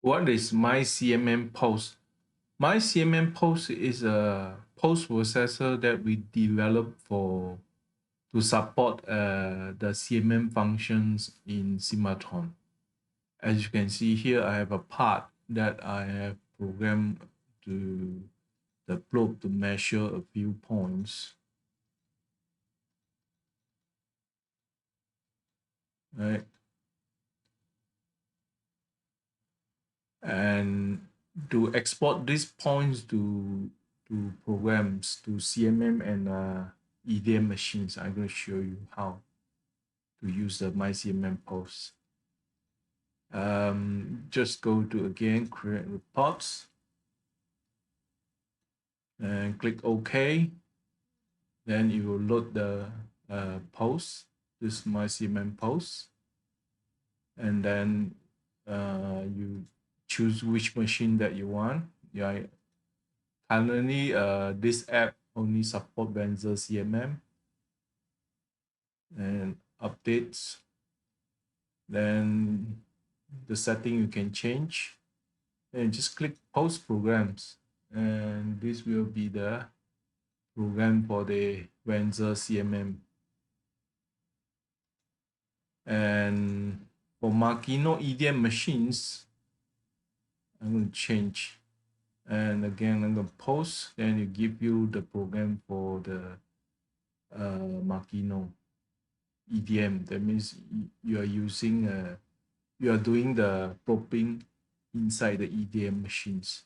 What is MyCMM Post? MyCMM Post is a post processor that we developed for to support the CMM functions in Cimatron. As you can see here, I have a part that I have programmed to the probe to measure a few points. Right. And to export these points to programs to CMM and EDM machines, I'm going to show you how to use the MyCMM post. Just go to again create reports and click OK. Then you will load the post, this MyCMM post, and then you choose which machine that you want. Yeah, currently this app only support Benzer CMM and updates. Then the setting you can change and just click post programs, and this will be the program for the Benzer CMM. And for Makino EDM machines, I'm going to change. And again, I'm going to post, then it give you the program for the Makino EDM. That means you are using, you are doing the probing inside the EDM machines.